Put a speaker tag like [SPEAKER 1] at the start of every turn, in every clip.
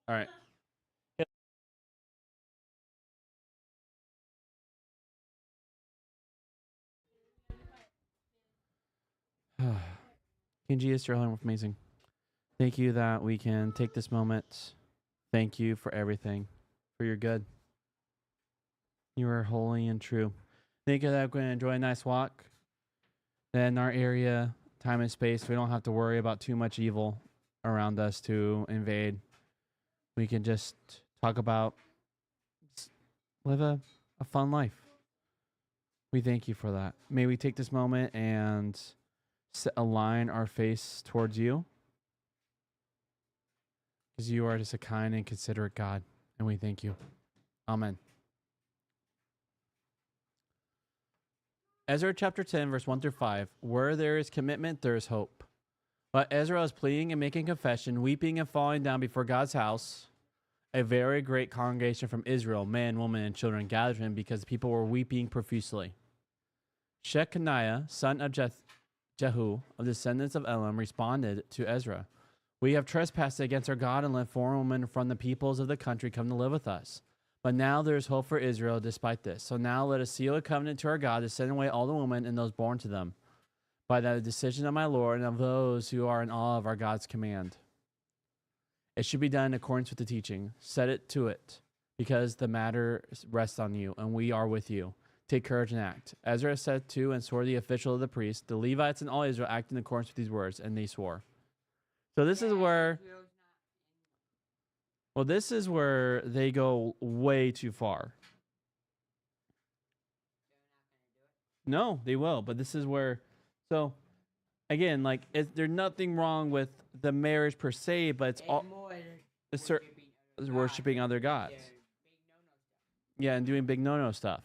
[SPEAKER 1] All right. King is your home amazing. Thank you that we can take this moment. Thank you for everything, for your good. You are holy and true. Thank you that we're going to enjoy a nice walk. That in our area, time and space, we don't have to worry about too much evil around us to invade. We can just talk about live a fun life. We thank you for that. May we take this moment and align our face towards you because you are just a kind and considerate God, and we thank you. Amen. Ezra chapter 10, verse 1 through 5. Where there is commitment, there is hope. But Ezra was pleading and making confession, weeping and falling down before God's house. A very great congregation from Israel, men, women, and children, gathered him because people were weeping profusely. Shechaniah, son of Jehu, of the descendants of Elam, responded to Ezra. We have trespassed against our God and let foreign women from the peoples of the country come to live with us. But now there is hope for Israel despite this. So now let us seal a covenant to our God to send away all the women and those born to them, by the decision of my Lord and of those who are in awe of our God's command. It should be done in accordance with the teaching. Set it to it, because the matter rests on you, and we are with you. Take courage and act. Ezra said to and swore the official of the priest, the Levites and all Israel act in accordance with these words, and they swore. So this is where, well, this is where they go way too far. No, they will, but this is where, so again, like there's nothing wrong with the marriage per se, but it's all worshiping other gods. Yeah, and doing big no-no stuff.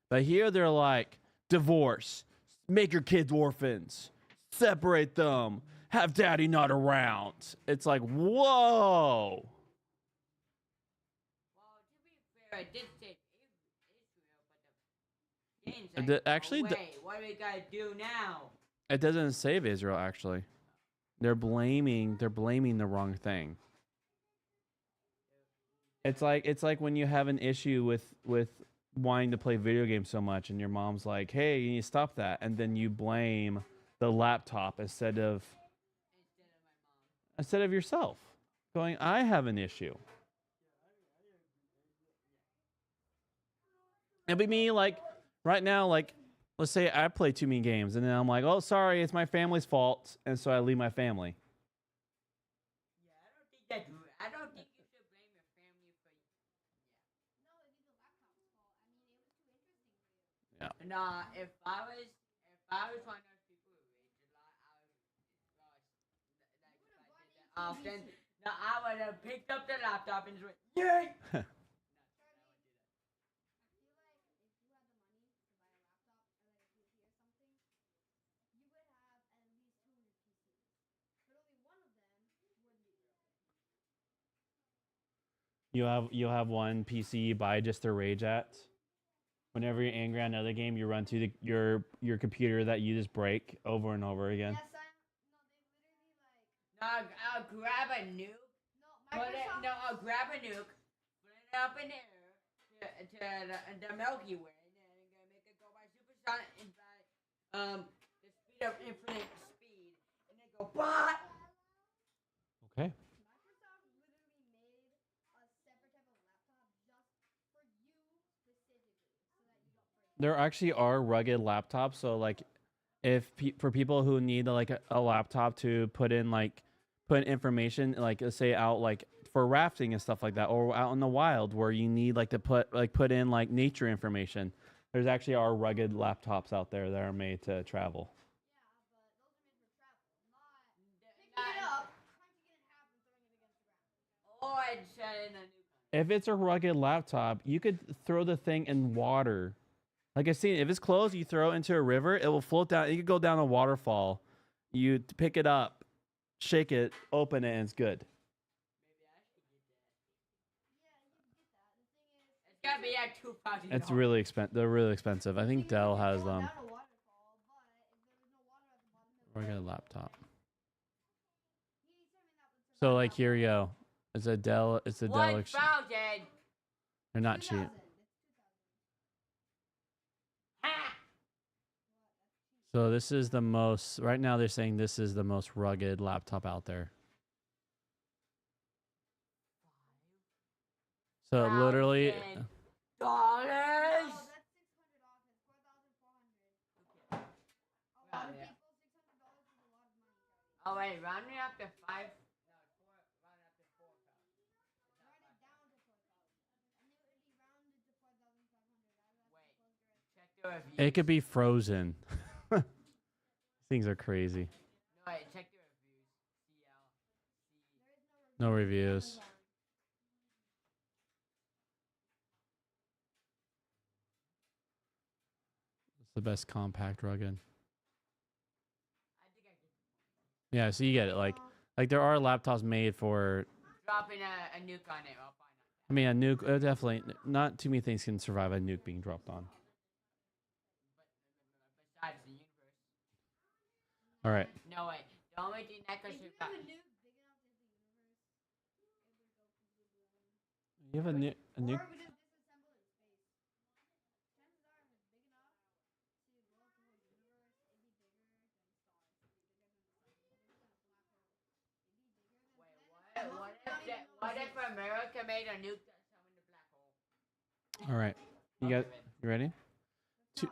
[SPEAKER 1] But here they're like, divorce, make your kids orphans, separate them, have daddy not around. It's like, whoa.
[SPEAKER 2] Well, to be fair, I did say Israel, but the
[SPEAKER 1] Actually,
[SPEAKER 2] what do we gotta do now?
[SPEAKER 1] It doesn't save Israel. Actually, they're blaming the wrong thing. It's like when you have an issue with wanting to play video games so much, and your mom's like, "Hey, you need to stop that," and then you blame the laptop instead of yourself, going, "I have an issue." It'd be me, like right now, like let's say I play too many games, and then I'm like, "Oh, sorry, it's my family's fault," and so I leave my family.
[SPEAKER 2] Yeah, I don't think you should blame your family for.
[SPEAKER 1] Yeah.
[SPEAKER 2] Nah, if I was one of those people who rage a lot, often, no, I would have picked up the laptop and just went, yay!
[SPEAKER 1] You'll have one PC you buy just to rage at. Whenever you're angry at another game, you run to your computer that you just break over and over again.
[SPEAKER 2] No, I'll grab a nuke. No, I'll grab a nuke, put it up in the air to the Milky Way, and then I'm gonna make it go by supersonic, the speed of infinite speed, and then go bot.
[SPEAKER 1] Okay. There actually are rugged laptops, so like if for people who need like a laptop to put in information, like let's say out like for rafting and stuff like that, or out in the wild where you need like to put in like nature information, there's actually are rugged laptops out there that are made to travel.
[SPEAKER 2] Or I'd set in a nuke.
[SPEAKER 1] If it's a rugged laptop, you could throw the thing in water. Like I've seen, if it's closed, you throw it into a river, it will float down. You could go down a waterfall. You pick it up, shake it, open it, and it's good.
[SPEAKER 2] It's gotta be at 2,000.
[SPEAKER 1] It's really expensive. They're really expensive. I think Dell has them. Rugged laptop. So like here you go. It's a Dell. It's a Dell.
[SPEAKER 2] 1,000.
[SPEAKER 1] They're not cheap.
[SPEAKER 3] 2,000.
[SPEAKER 2] Ha!
[SPEAKER 1] So this is the most. Right now, they're saying this is the most rugged laptop out there. So literally,
[SPEAKER 2] $1,000.
[SPEAKER 3] Oh, that's $600. $4,400. A lot of
[SPEAKER 2] Yeah.
[SPEAKER 3] people, $600 is a lot of money.
[SPEAKER 2] Oh wait, rounding up to 5. No, 4. Rounding up to 4,000.
[SPEAKER 3] Write it down to 4,000. And it would be rounded to 4,500.
[SPEAKER 2] Wait, check the reviews.
[SPEAKER 1] it could be frozen. Things are crazy.
[SPEAKER 2] No, wait, check the reviews. CL.
[SPEAKER 1] No reviews. It's the best compact rugged.
[SPEAKER 2] I think I can
[SPEAKER 1] Yeah, so you get it. Like there are laptops made for.
[SPEAKER 2] dropping a nuke on it. I'll find out.
[SPEAKER 1] I mean, a nuke. Definitely not too many things can survive a nuke being dropped on.
[SPEAKER 2] Besides the universe.
[SPEAKER 1] All right.
[SPEAKER 2] No way. The only thing that could
[SPEAKER 3] If you
[SPEAKER 2] survive.
[SPEAKER 3] have a nuke big enough as the universe, it would go completely away.
[SPEAKER 1] You have a nuke.
[SPEAKER 3] Or we just disassemble it in space. Chances are, if it's big enough to blow up the whole universe, it'd be bigger than stars. It'd be bigger than the sun. It'd be bigger than a black hole. It'd be bigger than.
[SPEAKER 2] What if America made a nuke that summoned the black hole?
[SPEAKER 1] All right. You
[SPEAKER 2] Okay,
[SPEAKER 1] got. You ready? Two-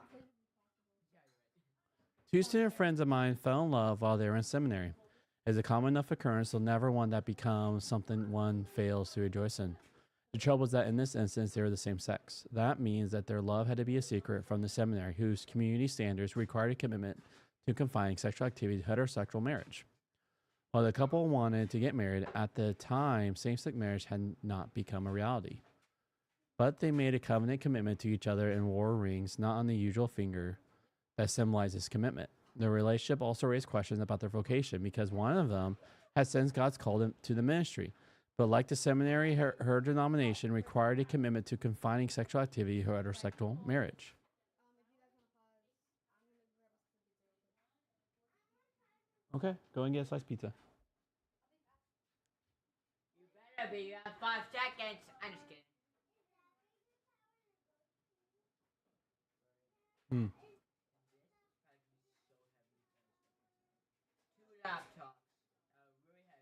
[SPEAKER 1] Two student friends of mine fell in love while they were in seminary. It's a common enough occurrence, so never one that becomes something one fails to rejoice in. The trouble is that in this instance, they were the same sex. That means that their love had to be a secret from the seminary, whose community standards required a commitment to confining sexual activity to heterosexual marriage. While the couple wanted to get married, at the time, same-sex marriage had not become a reality. But they made a covenant commitment to each other and wore rings, not on the usual finger, that symbolizes commitment. Their relationship also raised questions about their vocation because one of them had sensed God's call them to the ministry. But like the seminary, her denomination required a commitment to confining sexual activity to heterosexual marriage. Okay, go and get a sliced pizza.
[SPEAKER 2] You better be. You have 5 seconds. I'm just kidding.
[SPEAKER 1] Hmm.
[SPEAKER 2] 2 laptops. Really heavy.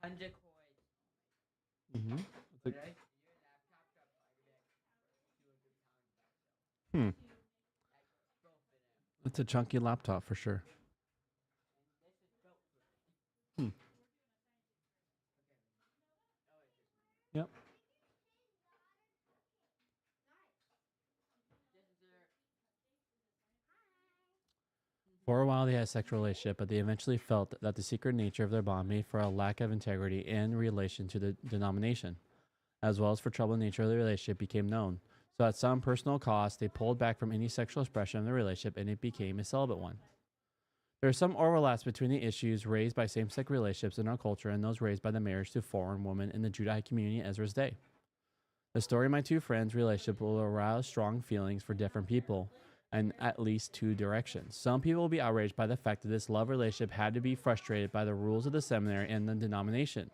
[SPEAKER 2] Tons of cords.
[SPEAKER 1] Mm-hmm.
[SPEAKER 2] Right? Your laptops are probably like 200 pounds by itself.
[SPEAKER 1] Hmm.
[SPEAKER 2] Both of them.
[SPEAKER 1] It's a chunky laptop for sure.
[SPEAKER 2] This is built for it.
[SPEAKER 1] Hmm. Yep. For a while, they had a sexual relationship, but they eventually felt that the secret nature of their bond made for a lack of integrity in relation to the denomination, as well as for trouble nature of the relationship became known. So at some personal cost, they pulled back from any sexual expression of the relationship and it became a celibate one. There are some overlaps between the issues raised by same-sex relationships in our culture and those raised by the marriage to foreign women in the Judaic community in Ezra's day. The story of my two friends' relationship will arouse strong feelings for different people in at least 2 directions. Some people will be outraged by the fact that this love relationship had to be frustrated by the rules of the seminary and the denomination.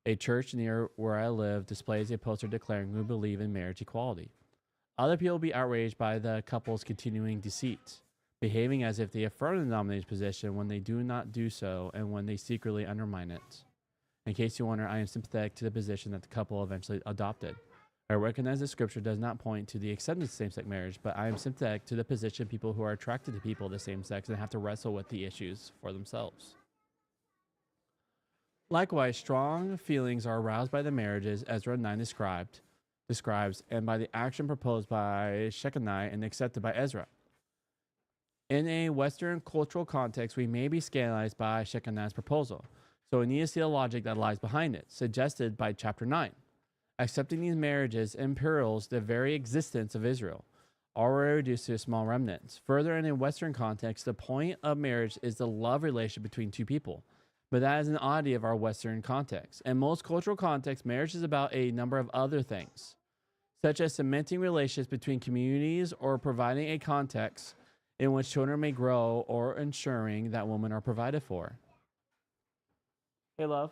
[SPEAKER 1] A church near where I live displays a poster declaring we believe in marriage equality. Other people will be outraged by the couple's continuing deceit, behaving as if they affirm the denomination's position when they do not do so and when they secretly undermine it. In case you wonder, I am sympathetic to the position that the couple eventually adopted. I recognize that scripture does not point to the acceptance of same-sex marriage, but I am sympathetic to the position of people who are attracted to people of the same sex and have to wrestle with the issues for themselves. Likewise, strong feelings are aroused by the marriages Ezra 9 describes and by the action proposed by Shechaniah and accepted by Ezra. In a Western cultural context, we may be scandalized by Shechaniah's proposal, so we need to see the logic that lies behind it, suggested by chapter 9. Accepting these marriages imperils the very existence of Israel, already reduced to a small remnant. Further, in a Western context, the point of marriage is the love relationship between 2 people. But that is an oddity of our Western context. In most cultural contexts, marriage is about a number of other things, such as cementing relationships between communities or providing a context in which children may grow or ensuring that women are provided for. Hey, love.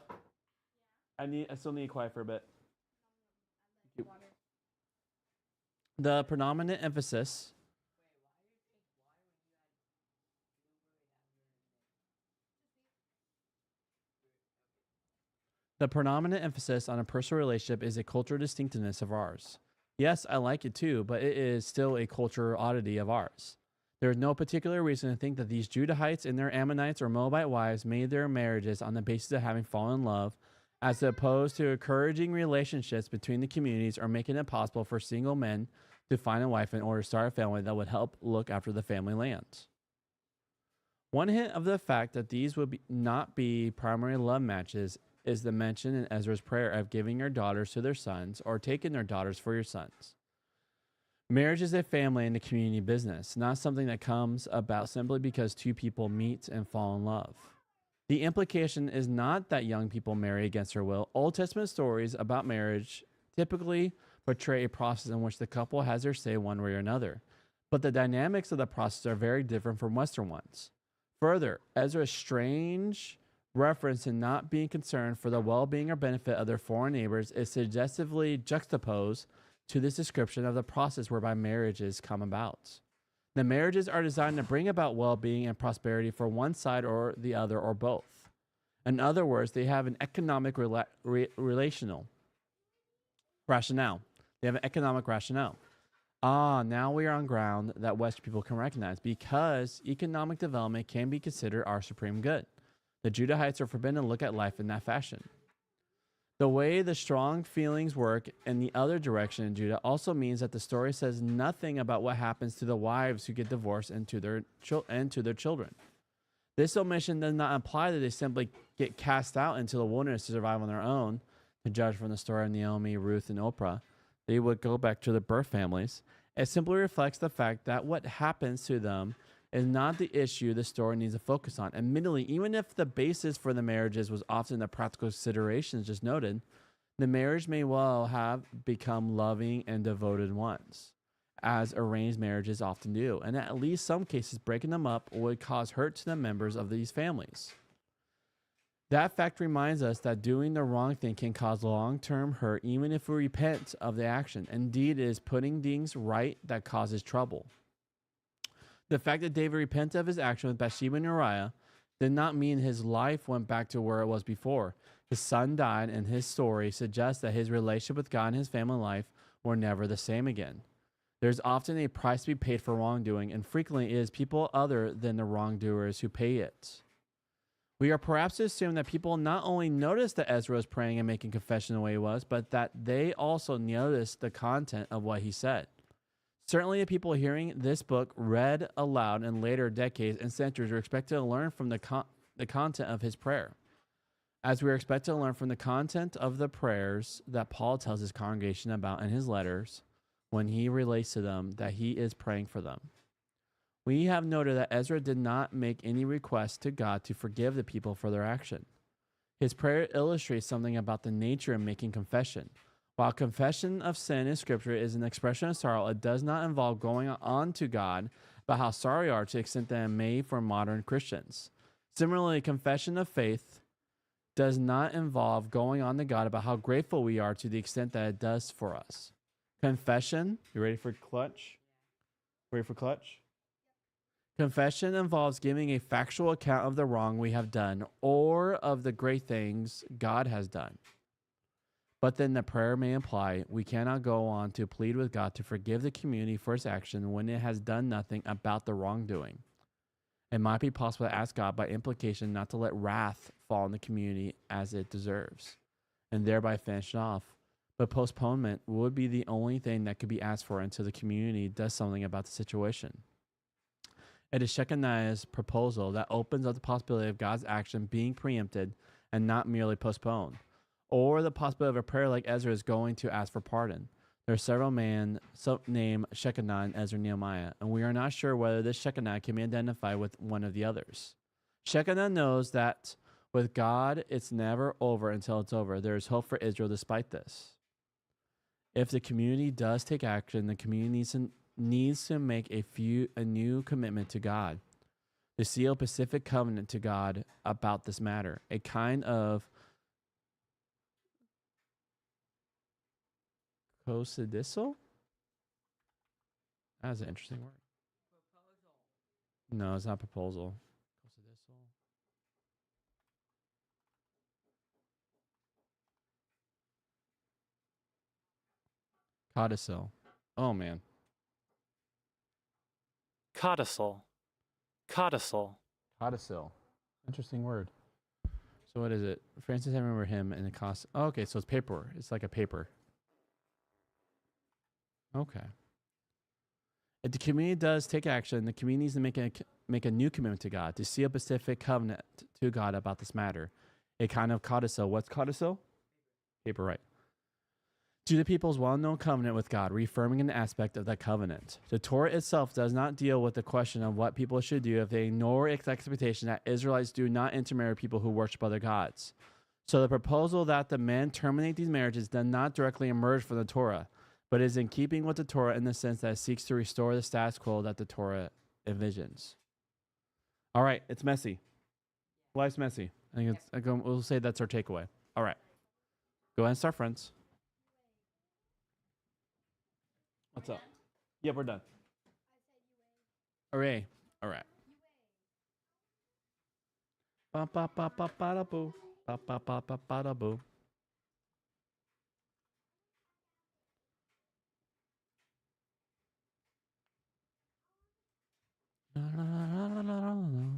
[SPEAKER 1] I still need quiet for a bit.
[SPEAKER 3] Water.
[SPEAKER 1] The predominant emphasis. The predominant emphasis on a personal relationship is a cultural distinctiveness of ours. Yes, I like it too, but it is still a cultural oddity of ours. There is no particular reason to think that these Judahites and their Ammonites or Moabite wives made their marriages on the basis of having fallen in love, as opposed to encouraging relationships between the communities or making it possible for single men to find a wife in order to start a family that would help look after the family lands. One hint of the fact that these would not be primary love matches is the mention in Ezra's prayer of giving your daughters to their sons or taking their daughters for your sons. Marriage is a family and a community business, not something that comes about simply because two people meet and fall in love. The implication is not that young people marry against their will. Old Testament stories about marriage typically portray a process in which the couple has their say one way or another, but the dynamics of the process are very different from Western ones. Further, Ezra's strange reference to not being concerned for the well-being or benefit of their foreign neighbors is suggestively juxtaposed to this description of the process whereby marriages come about. The marriages are designed to bring about well-being and prosperity for one side or the other or both. In other words, they have an economic relational rationale. They have an economic rationale. Now we are on ground that Western people can recognize because economic development can be considered our supreme good. The Judahites are forbidden to look at life in that fashion. The way the strong feelings work in the other direction in Judah also means that the story says nothing about what happens to the wives who get divorced and to their children. This omission does not imply that they simply get cast out into the wilderness to survive on their own. To judge from the story of Naomi, Ruth, and Oprah, they would go back to their birth families. It simply reflects the fact that what happens to them is not the issue the story needs to focus on. Admittedly, even if the basis for the marriages was often the practical considerations just noted, the marriage may well have become loving and devoted ones, as arranged marriages often do, and at least some cases breaking them up would cause hurt to the members of these families. That fact reminds us that doing the wrong thing can cause long-term hurt even if we repent of the action. Indeed, it is putting things right that causes trouble. The fact that David repented of his action with Bathsheba and Uriah did not mean his life went back to where it was before. His son died, and his story suggests that his relationship with God and his family life were never the same again. There's often a price to be paid for wrongdoing, and frequently it is people other than the wrongdoers who pay it. We are perhaps to assume that people not only noticed that Ezra was praying and making confession the way he was, but that they also noticed the content of what he said. Certainly, the people hearing this book read aloud in later decades and centuries are expected to learn from the content of his prayer, as we are expected to learn from the content of the prayers that Paul tells his congregation about in his letters when he relates to them that he is praying for them. We have noted that Ezra did not make any request to God to forgive the people for their action. His prayer illustrates something about the nature of making confession. While confession of sin in Scripture is an expression of sorrow, it does not involve going on to God about how sorry we are to the extent that it may for modern Christians. Similarly, confession of faith does not involve going on to God about how grateful we are to the extent that it does for us. Confession, you ready for clutch? Ready for clutch? Confession involves giving a factual account of the wrong we have done or of the great things God has done. But then the prayer may imply we cannot go on to plead with God to forgive the community for its action when it has done nothing about the wrongdoing. It might be possible to ask God by implication not to let wrath fall on the community as it deserves, and thereby finish it off. But postponement would be the only thing that could be asked for until the community does something about the situation. It is Shechaniah's proposal that opens up the possibility of God's action being preempted and not merely postponed, or the possibility of a prayer like Ezra is going to ask for pardon. There are several men named Shechaniah and Ezra Nehemiah, and we are not sure whether this Shechaniah can be identified with one of the others. Shechaniah knows that with God, it's never over until it's over. There is hope for Israel despite this. If the community does take action, the community needs to make a new commitment to God, to seal a specific covenant to God about this matter, a kind of Proposal? That's an interesting word. No, it's not proposal. Proposal. Codicil. Oh man.
[SPEAKER 4] Codicil. Codicil.
[SPEAKER 1] Codicil. Interesting word. So what is it? Francis, I remember him and it costs. Oh, okay, so it's paper. It's like a paper. Okay. If the community does take action, the community needs to make a new commitment to God, to seal a specific covenant to God about this matter. A kind of codicil. What's codicil? Paper, right. To the people's well-known covenant with God, reaffirming an aspect of that covenant. The Torah itself does not deal with the question of what people should do if they ignore its expectation that Israelites do not intermarry with people who worship other gods. So the proposal that the men terminate these marriages does not directly emerge from the Torah, but is in keeping with the Torah in the sense that it seeks to restore the status quo that the Torah envisions. All right, it's messy. Life's messy. I think we'll say that's our takeaway. All right. Go ahead and start, friends. What's up? Yeah, we're done. Hooray. All right. Ba ba ba ba ba da boo. Ba ba ba ba ba da boo. La, la, la, la, la, la, la.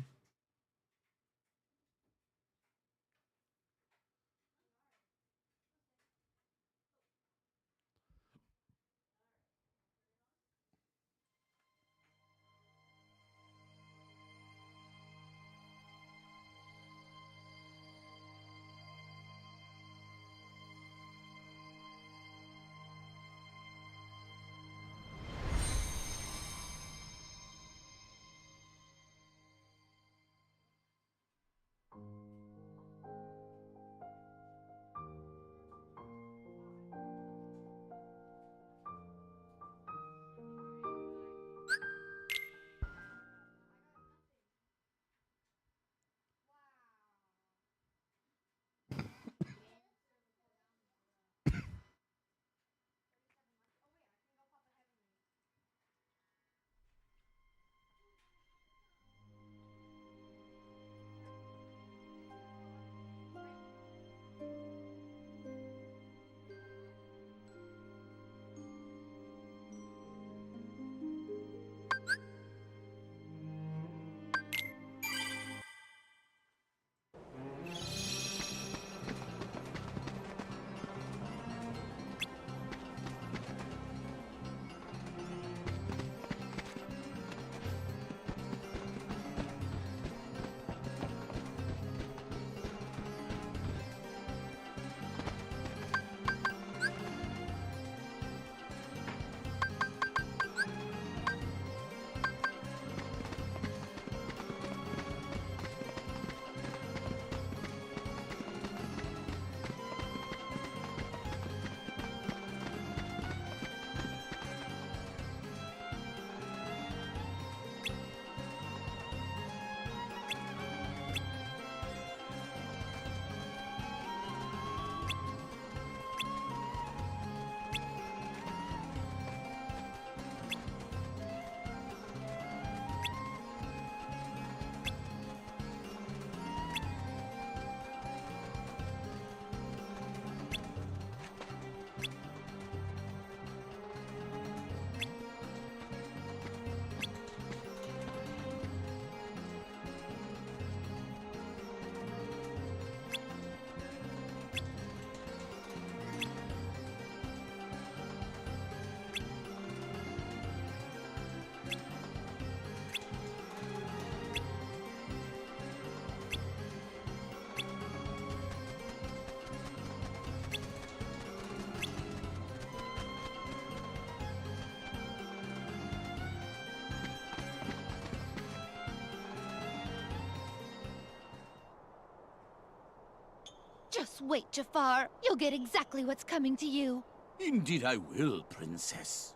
[SPEAKER 3] Just wait, Jafar. You'll get exactly what's coming to you.
[SPEAKER 5] Indeed I will, Princess.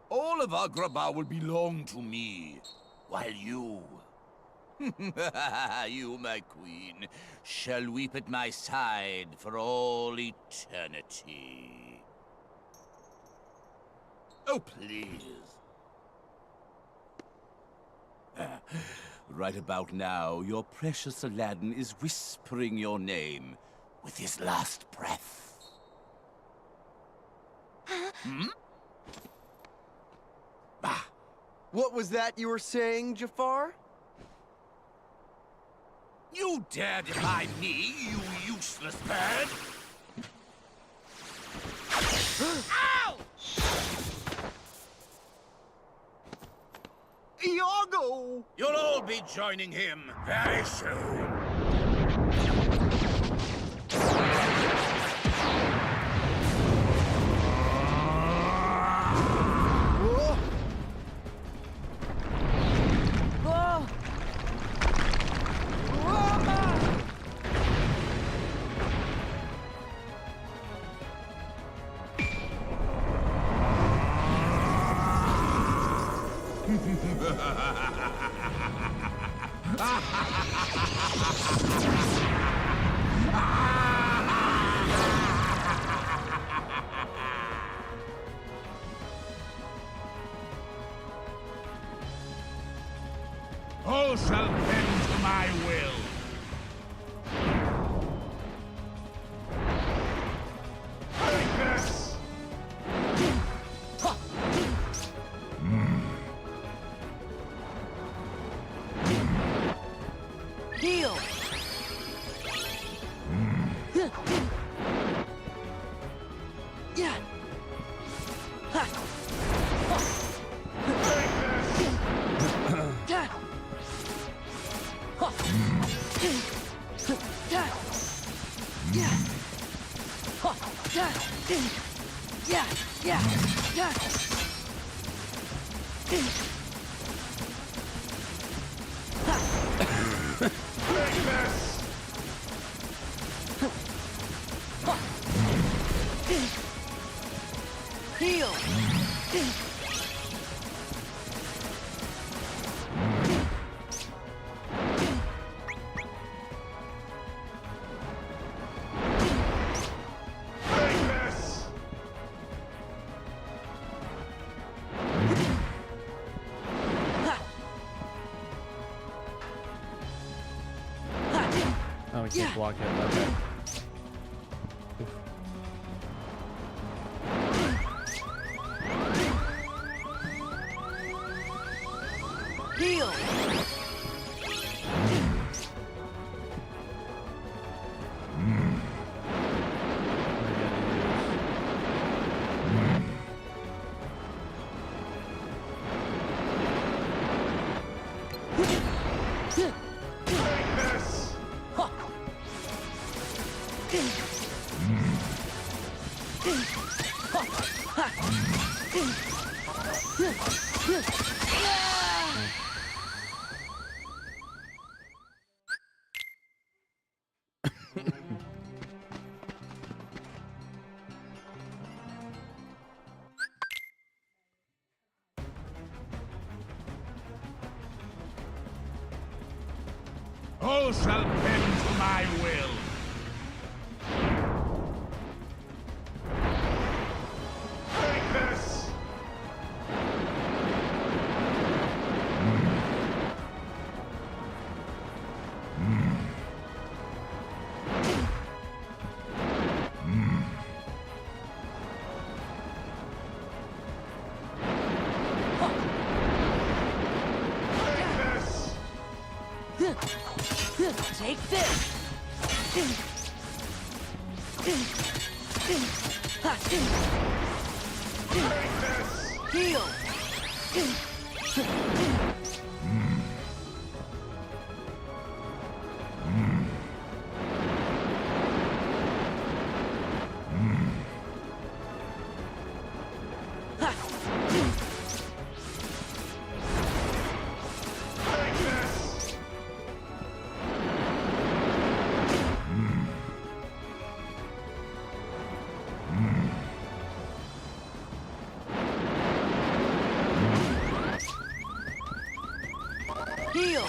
[SPEAKER 5] All of Agrabah will belong to me, while you... you, my queen, shall weep at my side for all eternity. Oh, please. Right about now, your precious Aladdin is whispering your name with his last breath. Hmm? Ah,
[SPEAKER 6] What was that you were saying, Jafar?
[SPEAKER 5] you dare defy me, you useless bird! Ow!
[SPEAKER 6] Iago!
[SPEAKER 5] You'll all be joining him very soon.
[SPEAKER 6] Oh! Ah! Ah!
[SPEAKER 5] All shall bend to my will. Take this!
[SPEAKER 6] Heal! Yeah! Ha! Yeah! Heal!
[SPEAKER 1] Oh, we can't block it. Okay.
[SPEAKER 6] Heal!
[SPEAKER 5] All shall bend to my will. Take this!
[SPEAKER 6] Take this! Heal! Heal!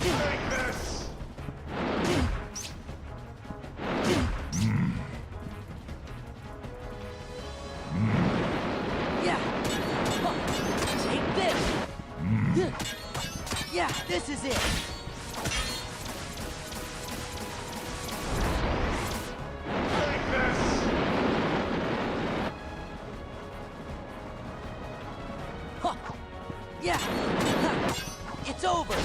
[SPEAKER 5] Take this!
[SPEAKER 6] Yeah, this is it.
[SPEAKER 5] Take this!
[SPEAKER 6] Huh. Yeah. Ha. It's over.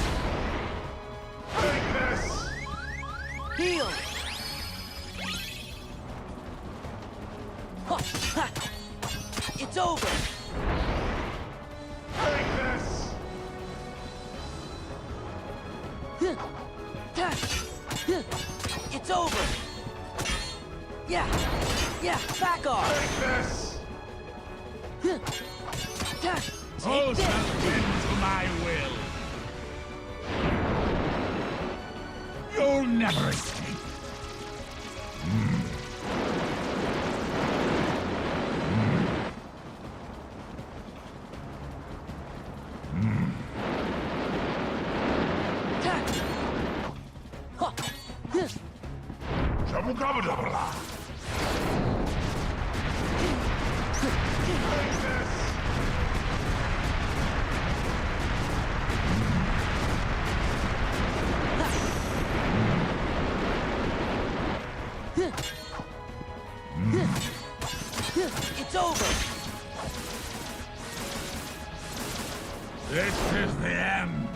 [SPEAKER 5] Take this!
[SPEAKER 6] Heal. Huh. Ha. It's over.
[SPEAKER 5] Take this!
[SPEAKER 6] Huh. Ta. Huh. It's over. Yeah. Yeah, back off.
[SPEAKER 5] Take this!
[SPEAKER 6] Huh. Ta.
[SPEAKER 5] All
[SPEAKER 6] Take this.
[SPEAKER 5] shall bend to my will. You'll never escape.
[SPEAKER 6] Ta. Huh. Huh.
[SPEAKER 5] Shabukabadabra! Take this!
[SPEAKER 6] It's over.
[SPEAKER 5] This is the end.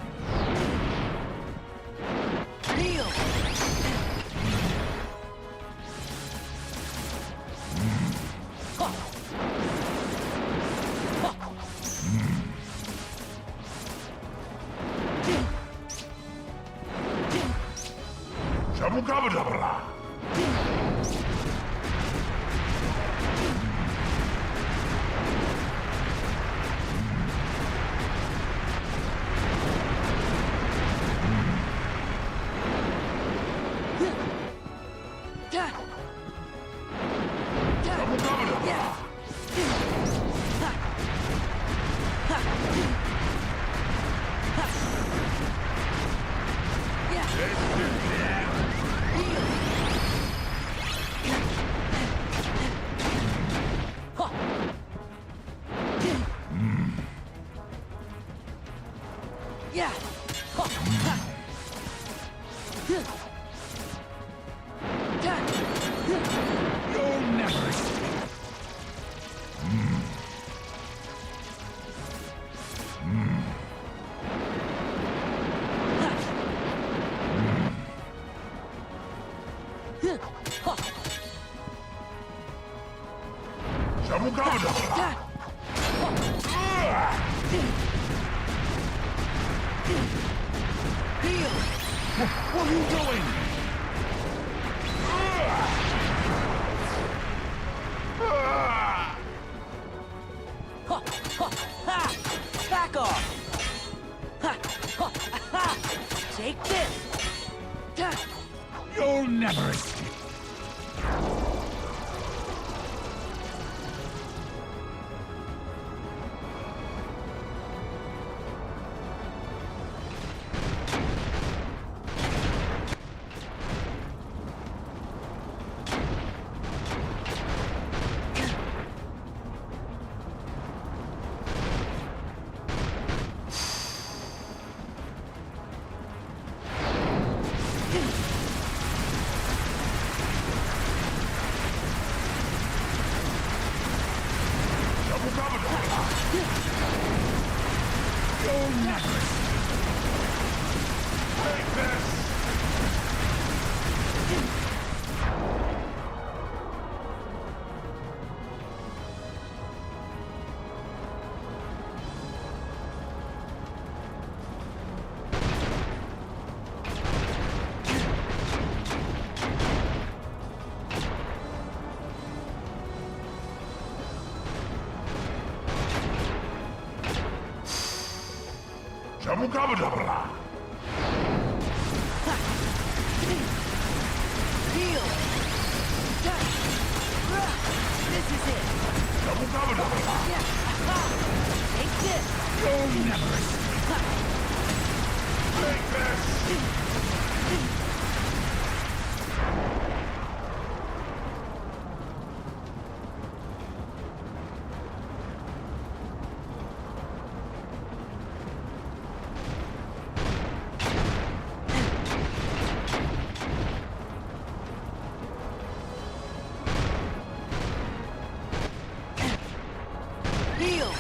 [SPEAKER 6] Heal. Huh. Huh.
[SPEAKER 5] Shabukabadabra!
[SPEAKER 6] Ta. Ta.
[SPEAKER 5] Shabukabadabra!
[SPEAKER 6] Yeah. Ha. Ha. Ha. Yeah.
[SPEAKER 5] This is the end.
[SPEAKER 6] Heal. Huh. Yeah. Huh. Ha. Ta.
[SPEAKER 5] You'll never escape.
[SPEAKER 6] Huh.
[SPEAKER 5] Shabukabadabra!
[SPEAKER 6] Ta. Heal.
[SPEAKER 5] What are you doing?
[SPEAKER 6] Ha. Ha. Ha. Back off. Ha. Ha. Ha. Take this. Ta.
[SPEAKER 5] You'll never escape. You'll never escape. Take this! Shabukabadabra!
[SPEAKER 6] Heal. Ta. Rah. This is it.
[SPEAKER 5] Shabukabadabra!
[SPEAKER 6] Yeah. Aha. Take this.
[SPEAKER 5] You'll never escape.
[SPEAKER 6] Ha.
[SPEAKER 5] Take this!
[SPEAKER 6] Heal!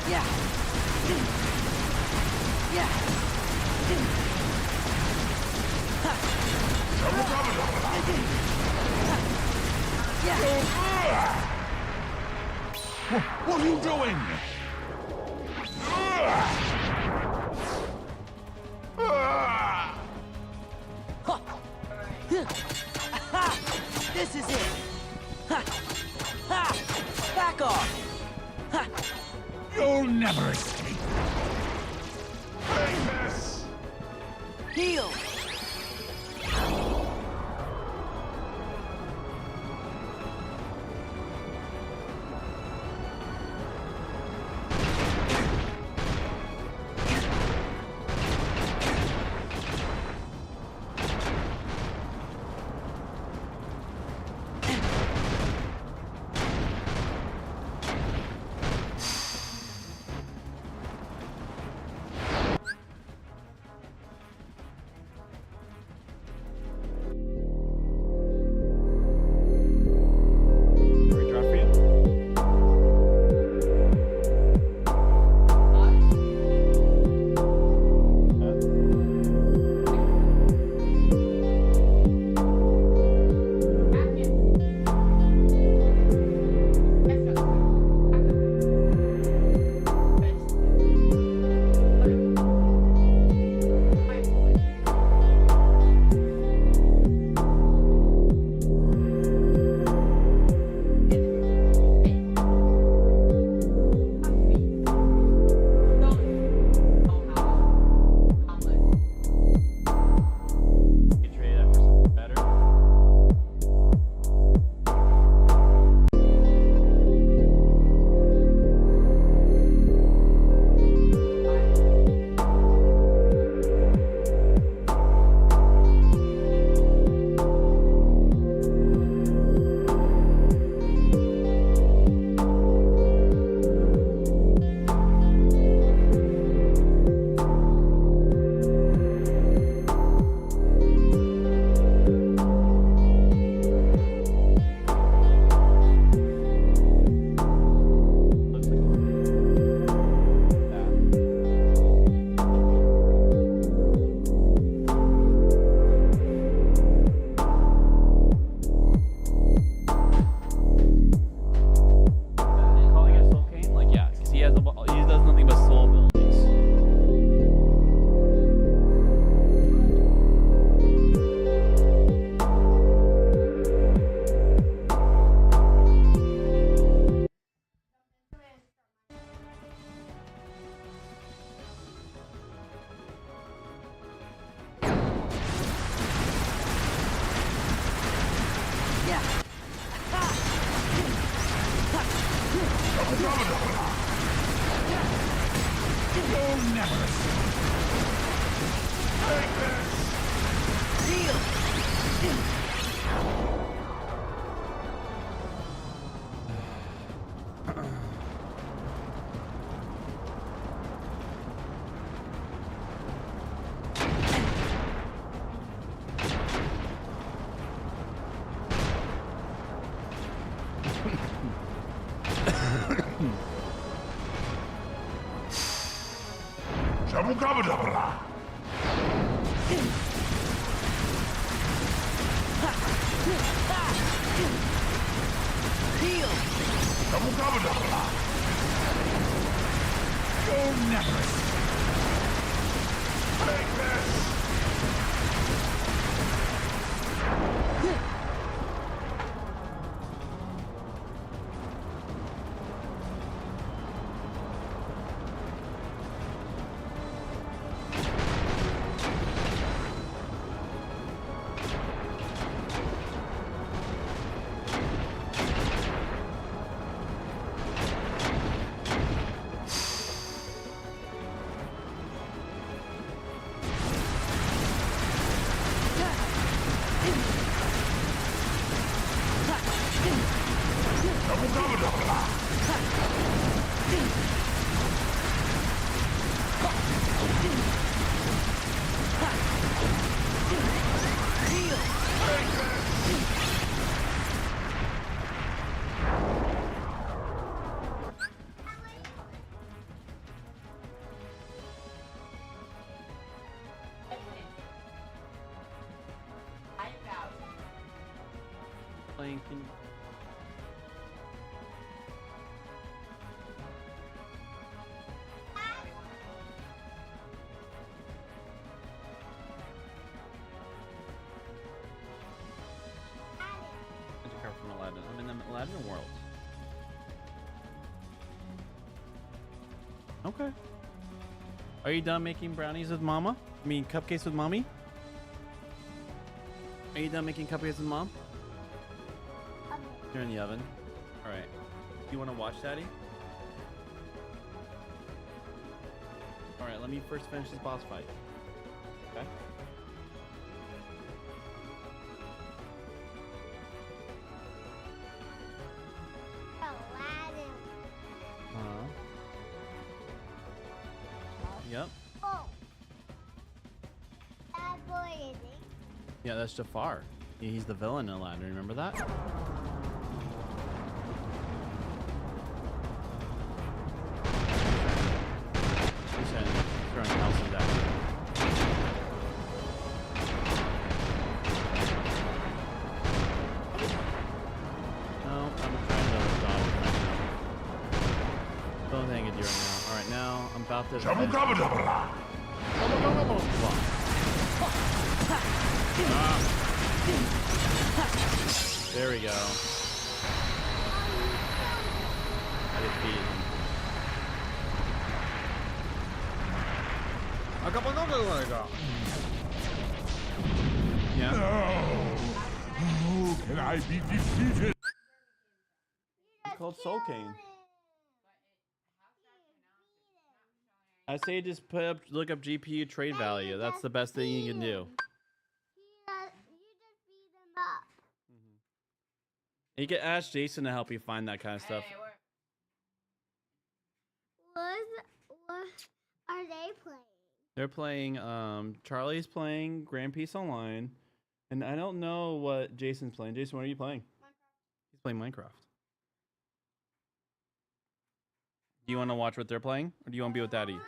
[SPEAKER 6] Yeah! Yeah! Yeah!
[SPEAKER 5] What are you doing?
[SPEAKER 6] This is it! Ha! Ha! Back off! Ha!
[SPEAKER 5] You'll never escape. Famous!
[SPEAKER 6] Heal!
[SPEAKER 1] Can we draw for you? You can trade that for something better. Looks like that. Calling it Soul Cane? Like, yeah, because he does nothing but soul abilities.
[SPEAKER 6] Yeah!
[SPEAKER 5] You'll never escape. Famous!
[SPEAKER 6] Heal!
[SPEAKER 5] Shabukabadabra!
[SPEAKER 6] Heal!
[SPEAKER 5] Shabukabadabra! You'll never escape. Famous!
[SPEAKER 1] playing. Can you... Magic card from Aladdin. I'm in the Aladdin world. Okay. Are you done making brownies with Mama? I mean, cupcakes with Mommy? Are you done making cupcakes with Mom? You're in the oven. All right. You want to watch, Daddy? All right. Let me first finish this boss fight. Okay.
[SPEAKER 3] Aladdin.
[SPEAKER 1] Yep.
[SPEAKER 3] Oh. Bad boy, is he?
[SPEAKER 1] Yeah, that's Jafar. He's the villain in Aladdin. Remember that? He's throwing houses at me. No, I'm trying to dodge right now. Don't think it's right now. All right, now I'm about to. There we go. I defeated him. Yeah.
[SPEAKER 5] How can I be defeated?
[SPEAKER 1] It's called Soul Cane. I say just look up GPU trade value. That's the best thing you can do.
[SPEAKER 3] You just beat him up.
[SPEAKER 1] You can ask Jason to help you find that kind of stuff.
[SPEAKER 2] Hey,
[SPEAKER 3] What are they playing?
[SPEAKER 1] They're playing, Charlie's playing Grand Peace Online, and I don't know what Jason's playing. Jason, what are you playing? He's playing Minecraft. Do you want to watch what they're playing, or do you want to be with Daddy?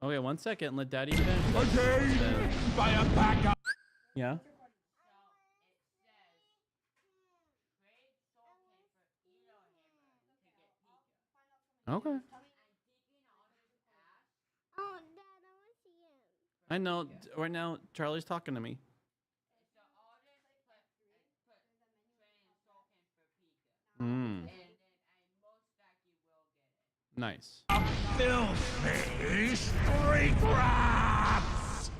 [SPEAKER 1] Okay, 1 second. Let Daddy finish.
[SPEAKER 5] Again, by a backup.
[SPEAKER 1] Yeah. Okay.
[SPEAKER 3] Oh, Dad, I want to see him.
[SPEAKER 1] I know. Right now, Charlie's talking to me. Mm. Nice.
[SPEAKER 5] Filthy street rats!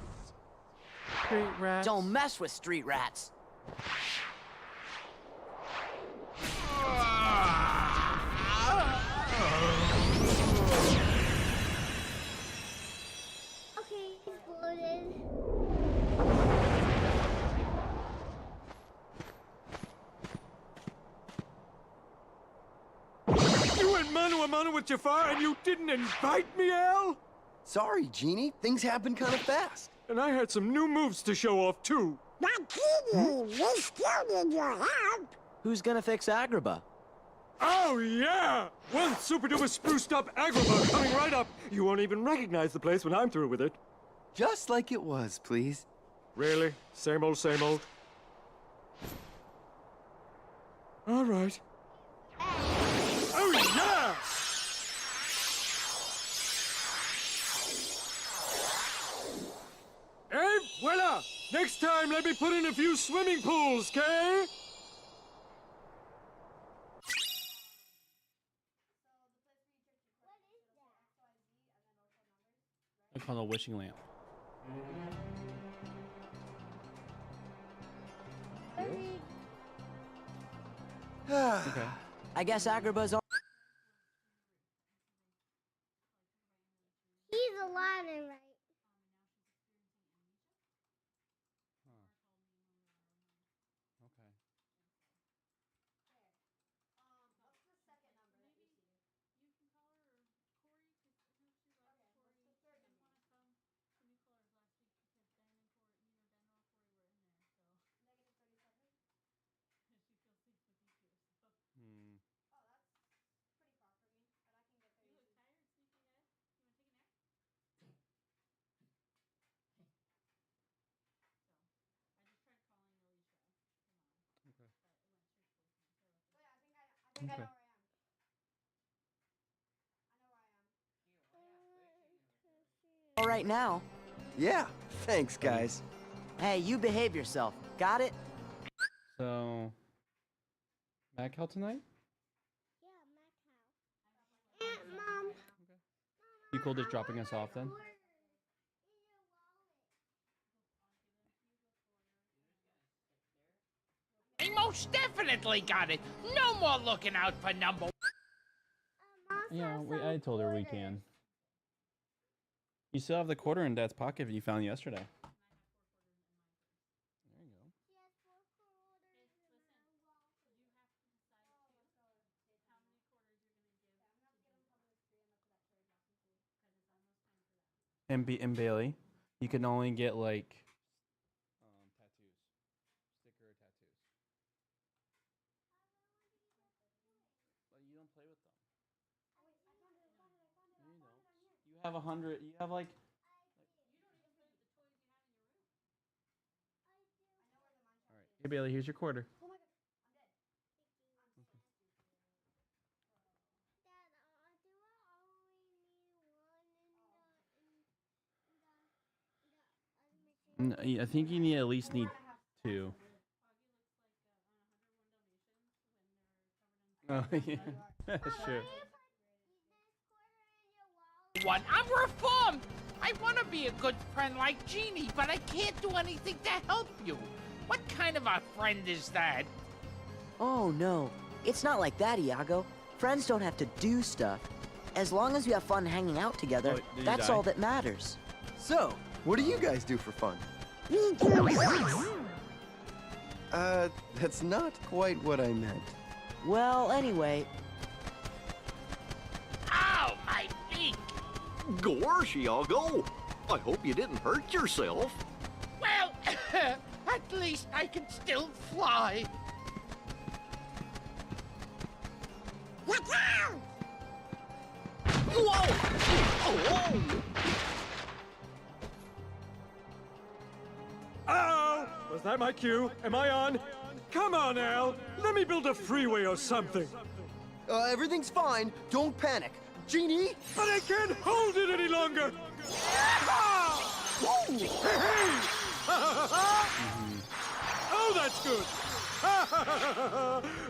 [SPEAKER 1] Street rats.
[SPEAKER 6] Don't mess with street rats.
[SPEAKER 3] Okay, exploded.
[SPEAKER 7] You went mano a mano with Jafar and you didn't invite me, Al?
[SPEAKER 8] Sorry, Genie. Things happen kind of fast.
[SPEAKER 7] And I had some new moves to show off, too.
[SPEAKER 9] Not kidding. We still need your help.
[SPEAKER 6] Who's gonna fix Agrabah?
[SPEAKER 7] Oh, yeah! One super duper spruced up Agrabah coming right up. You won't even recognize the place when I'm through with it.
[SPEAKER 8] Just like it was, please.
[SPEAKER 7] Really? Same old, same old? All right. Oh, yeah! And voila! Next time, let me put in a few swimming pools, okay?
[SPEAKER 1] I call it a wishing lamp. Okay.
[SPEAKER 6] I guess Agrabah's all.
[SPEAKER 3] He's Aladdin, right?
[SPEAKER 1] Okay. Okay.
[SPEAKER 6] All right now.
[SPEAKER 8] Yeah, thanks, guys.
[SPEAKER 6] Hey, you behave yourself. Got it?
[SPEAKER 1] So, Mac out tonight?
[SPEAKER 9] Mom.
[SPEAKER 1] You cool just dropping us off then?
[SPEAKER 10] He most definitely got it. No more looking out for number.
[SPEAKER 1] Yeah, I told her we can. You still have the quarter in Dad's pocket you found yesterday. There you go. And Bailey, you can only get like tattoos, sticker tattoos. But you don't play with them. No, you don't. You have 100. You have like. All right. Hey Bailey, here's your quarter. I think you at least need 2. Oh yeah, sure.
[SPEAKER 10] One, I'm reformed. I want to be a good friend like Jeannie, but I can't do anything to help you. What kind of a friend is that?
[SPEAKER 6] Oh, no. It's not like that, Iago. Friends don't have to do stuff. As long as we have fun hanging out together,
[SPEAKER 1] Oh, did you
[SPEAKER 6] that's
[SPEAKER 1] die?
[SPEAKER 6] all that matters.
[SPEAKER 8] So, what do you guys do for fun?
[SPEAKER 9] We do this.
[SPEAKER 8] That's not quite what I meant.
[SPEAKER 6] Well, anyway,
[SPEAKER 10] Ow, my beak.
[SPEAKER 11] Gosh, Iago. I hope you didn't hurt yourself.
[SPEAKER 10] Well, at least I can still fly.
[SPEAKER 9] Look out!
[SPEAKER 11] Whoa! Oh!
[SPEAKER 7] Oh! Was that my cue? Am I on? Come on, Al. Let me build a freeway or something.
[SPEAKER 8] Everything's fine. Don't panic. Genie?
[SPEAKER 7] But I can't hold it any longer! Oh, that's good!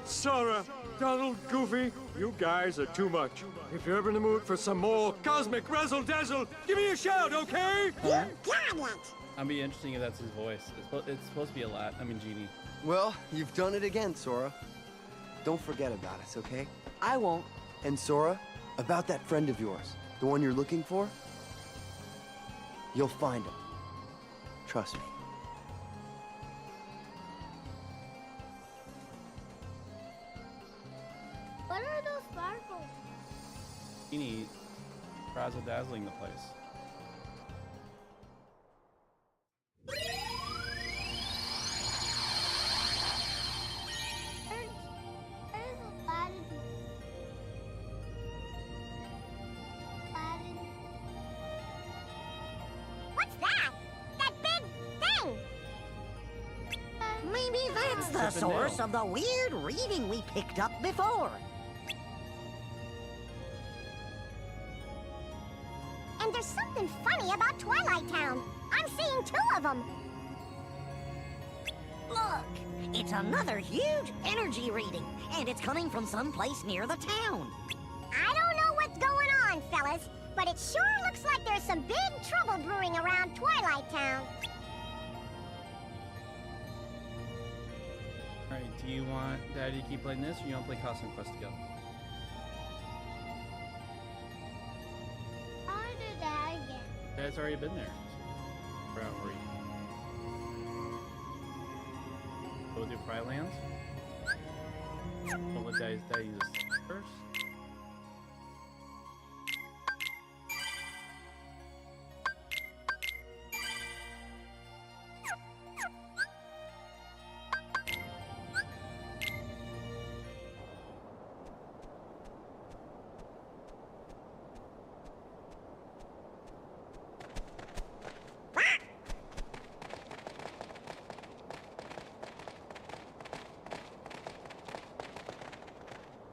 [SPEAKER 7] Sora, Donald, Goofy, you guys are too much. If you're ever in the mood for some more cosmic razzle-dazzle, give me a shout, okay?
[SPEAKER 9] You got it.
[SPEAKER 1] That'd be interesting if that's his voice. It's supposed to be a lot. I mean, Genie.
[SPEAKER 8] Well, you've done it again, Sora. Don't forget about us, okay?
[SPEAKER 6] I won't.
[SPEAKER 8] And Sora, about that friend of yours, the one you're looking for, you'll find him. Trust me.
[SPEAKER 3] What are those sparkles?
[SPEAKER 1] Genie, razzle-dazzling the place.
[SPEAKER 3] There's Aladdin. Aladdin.
[SPEAKER 9] What's that? That big thing!
[SPEAKER 6] Maybe that's the
[SPEAKER 1] Tipping
[SPEAKER 6] source
[SPEAKER 1] nail.
[SPEAKER 6] of the weird reading we picked up before.
[SPEAKER 9] And there's something funny about Twilight Town. I'm seeing 2 of them.
[SPEAKER 6] Look, it's another huge energy reading, and it's coming from someplace near the town.
[SPEAKER 9] I don't know what's going on, fellas, but it sure looks like there's some big trouble brewing around Twilight Town.
[SPEAKER 1] Alright, do you want Daddy to keep playing this, or you want to play Costume Quest together?
[SPEAKER 3] I want to do that again.
[SPEAKER 1] Dad's already been there. Brown, where are you? Go do Fry Lands? Don't let Daddy use this first.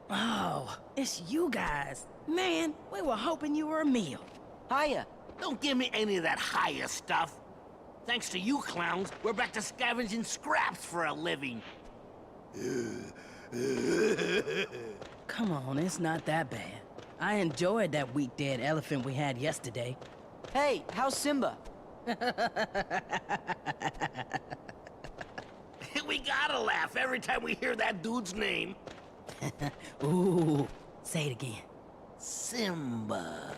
[SPEAKER 12] Oh, it's you guys. Man, we were hoping you were a meal.
[SPEAKER 6] Hiya.
[SPEAKER 5] Don't give me any of that higher stuff. Thanks to you clowns, we're back to scavenging scraps for a living.
[SPEAKER 12] Come on, it's not that bad. I enjoyed that weak dead elephant we had yesterday.
[SPEAKER 6] Hey, how's Simba?
[SPEAKER 5] We gotta laugh every time we hear that dude's name.
[SPEAKER 12] Ooh, say it again.
[SPEAKER 5] Simba.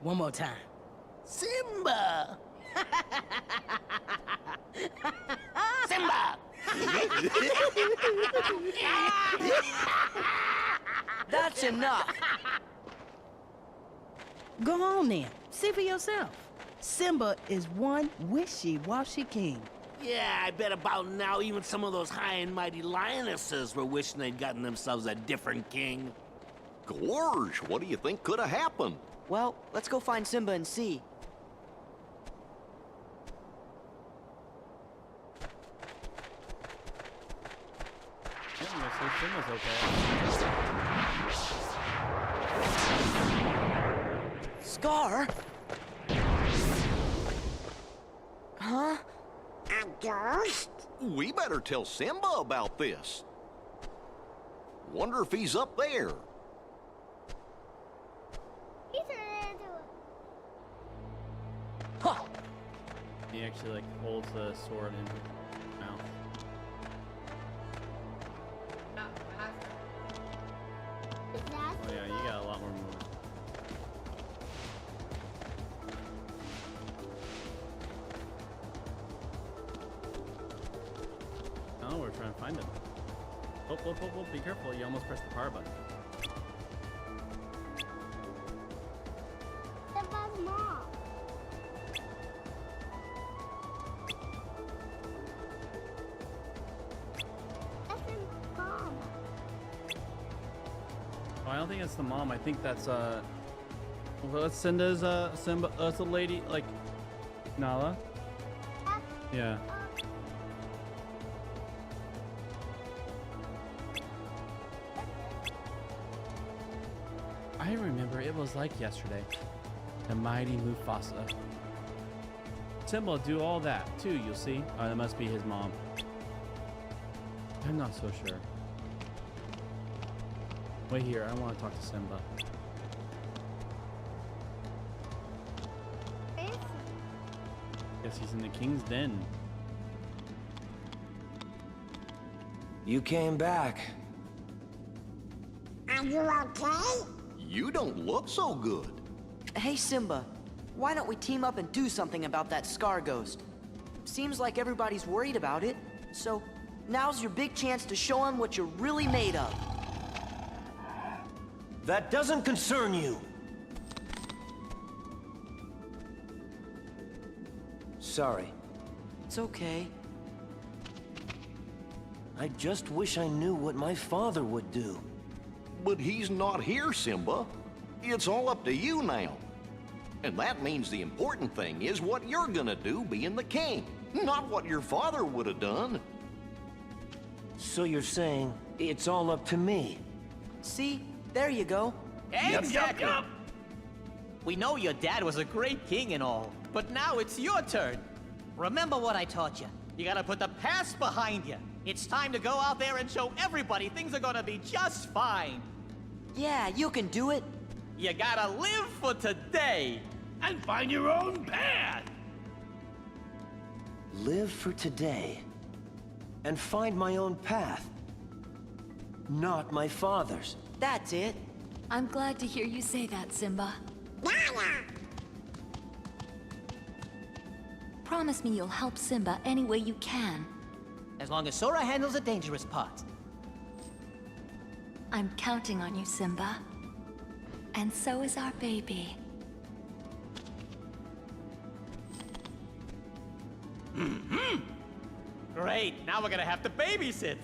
[SPEAKER 12] One more time.
[SPEAKER 5] Simba! Simba!
[SPEAKER 6] That's enough.
[SPEAKER 12] Go on then. See for yourself. Simba is one wishy-washy king.
[SPEAKER 5] Yeah, I bet about now even some of those high and mighty lionesses were wishing they'd gotten themselves a different king.
[SPEAKER 11] Gorge, what do you think could have happened?
[SPEAKER 6] Well, let's go find Simba and see.
[SPEAKER 1] Yeah, so Simba's okay.
[SPEAKER 6] Scar? Huh?
[SPEAKER 9] A ghost?
[SPEAKER 11] We better tell Simba about this. Wonder if he's up there.
[SPEAKER 9] He turned into a...
[SPEAKER 6] Huh.
[SPEAKER 1] He actually like holds the sword in his mouth. Oh yeah, you got a lot more moves. Oh, we're trying to find him. Oh, be careful, you almost pressed the power button.
[SPEAKER 9] Simba's mom. That's his mom.
[SPEAKER 1] Oh, I don't think it's the mom. I think that's well, that's Cinda's Simba. That's a lady like Nala. Yeah. I remember it was like yesterday. The mighty Mufasa. Simba will do all that too, you'll see. Oh, that must be his mom. I'm not so sure. Wait here, I want to talk to Simba. Guess he's in the king's den.
[SPEAKER 13] You came back.
[SPEAKER 9] Are you okay?
[SPEAKER 11] You don't look so good.
[SPEAKER 6] Hey, Simba. Why don't we team up and do something about that Scar ghost? Seems like everybody's worried about it, so now's your big chance to show them what you're really made of.
[SPEAKER 13] That doesn't concern you. Sorry.
[SPEAKER 6] It's okay.
[SPEAKER 13] I just wish I knew what my father would do.
[SPEAKER 11] But he's not here, Simba. It's all up to you now. And that means the important thing is what you're gonna do being the king, not what your father would have done.
[SPEAKER 13] So you're saying it's all up to me?
[SPEAKER 6] See? There you go.
[SPEAKER 14] Exactly. We know your dad was a great king and all, but now it's your turn. Remember what I taught you. You gotta put the past behind you. It's time to go out there and show everybody things are gonna be just fine.
[SPEAKER 6] Yeah, you can do it.
[SPEAKER 14] You gotta live for today.
[SPEAKER 5] And find your own path.
[SPEAKER 13] Live for today. And find my own path. Not my father's.
[SPEAKER 6] That's it.
[SPEAKER 3] I'm glad to hear you say that, Simba. Promise me you'll help Simba any way you can.
[SPEAKER 14] As long as Sora handles the dangerous parts.
[SPEAKER 3] I'm counting on you, Simba. And so is our baby.
[SPEAKER 14] Great, now we're gonna have to babysit.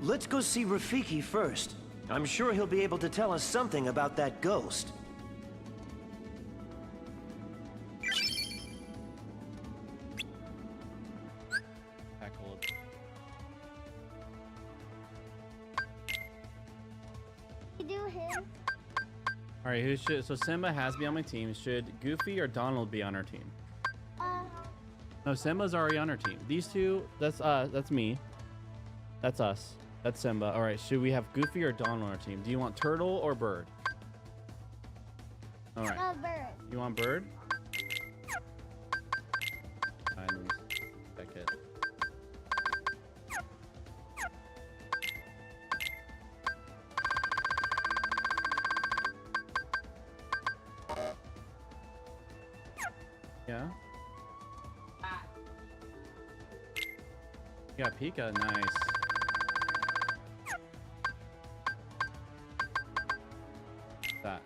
[SPEAKER 13] Let's go see Rafiki first. I'm sure he'll be able to tell us something about that ghost.
[SPEAKER 1] right, who should? So Simba has to be on my team. Should Goofy or Donald be on our team? No, Simba's already on our team. These two, that's me. That's us. That's Simba. All right, should we have Goofy or Donald on our team? Do you want Turtle or Bird? All right.
[SPEAKER 9] Bird.
[SPEAKER 1] You want Bird? Check it. Yeah. Yeah, Pika, nice. That.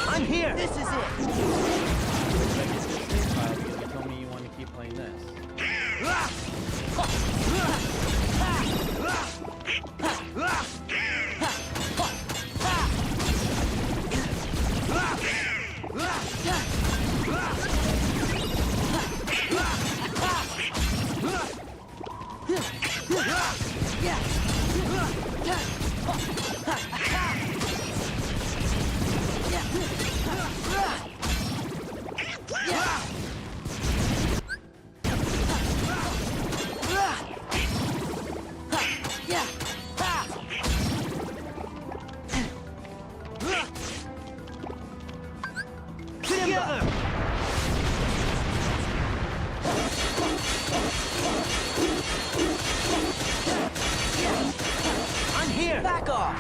[SPEAKER 13] I'm here!
[SPEAKER 1] This is it! You told me you want to keep playing this.
[SPEAKER 13] I'm here!
[SPEAKER 6] Back off!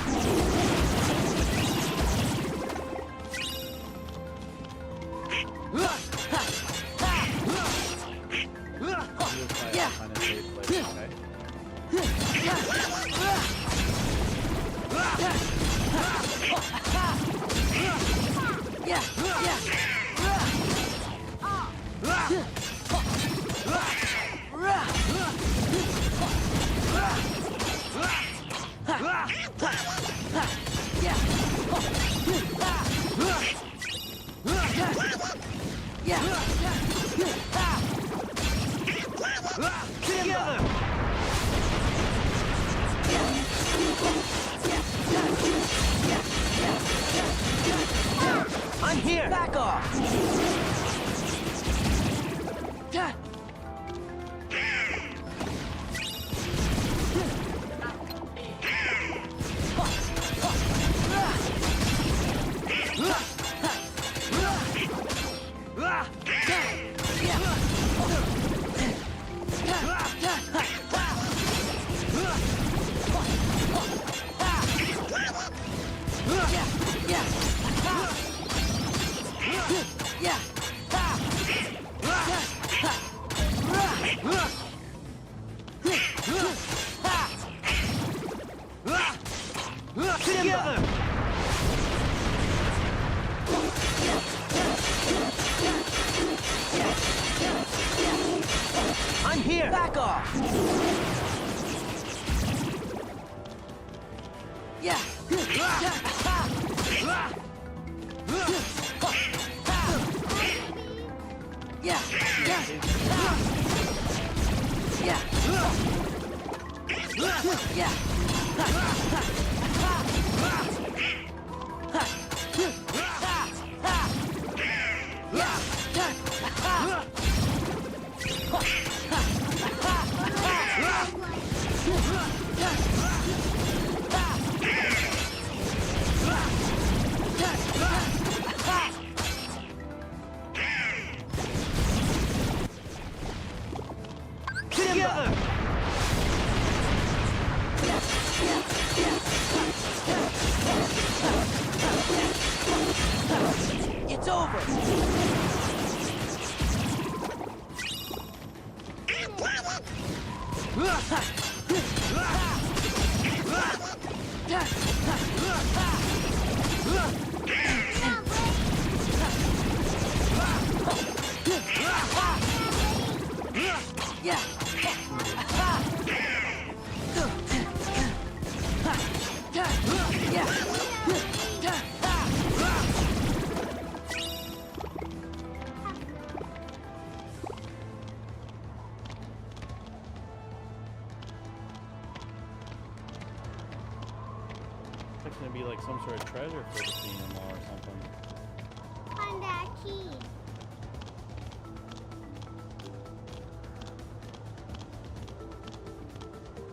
[SPEAKER 13] I'm here!
[SPEAKER 6] Back off!
[SPEAKER 13] Together! I'm here!
[SPEAKER 6] Back off! Yeah!
[SPEAKER 12] It's over!
[SPEAKER 1] It's gonna be like some sort of treasure for the Kingdom Wall or something.
[SPEAKER 9] Find that key.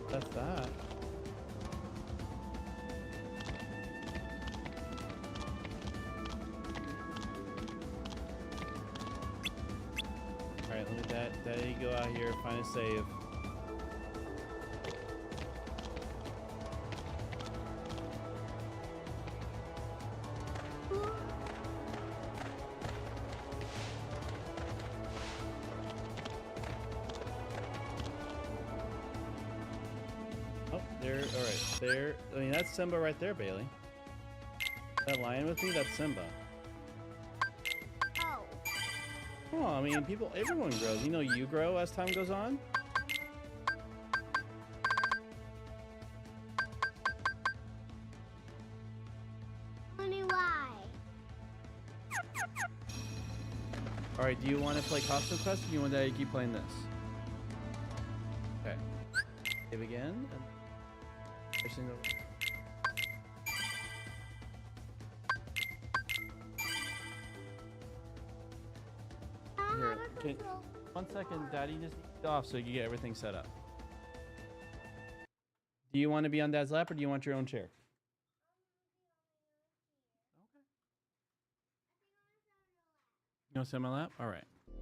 [SPEAKER 1] That's that. Alright, let me that you go out here, find a save. Oh, there, alright, there. I mean, that's Simba right there, Bailey. That lion with me, that's Simba.
[SPEAKER 9] Oh.
[SPEAKER 1] Oh, I mean, everyone grows. You know, you grow as time goes on.
[SPEAKER 9] Only why?
[SPEAKER 1] Alright, do you want to play Costume Quest or do you want to keep playing this? Okay. Save again. Here, one second, Daddy just needs it off so you can get everything set up. Do you want to be on Dad's lap or do you want your own chair? You want to sit on my lap? All right.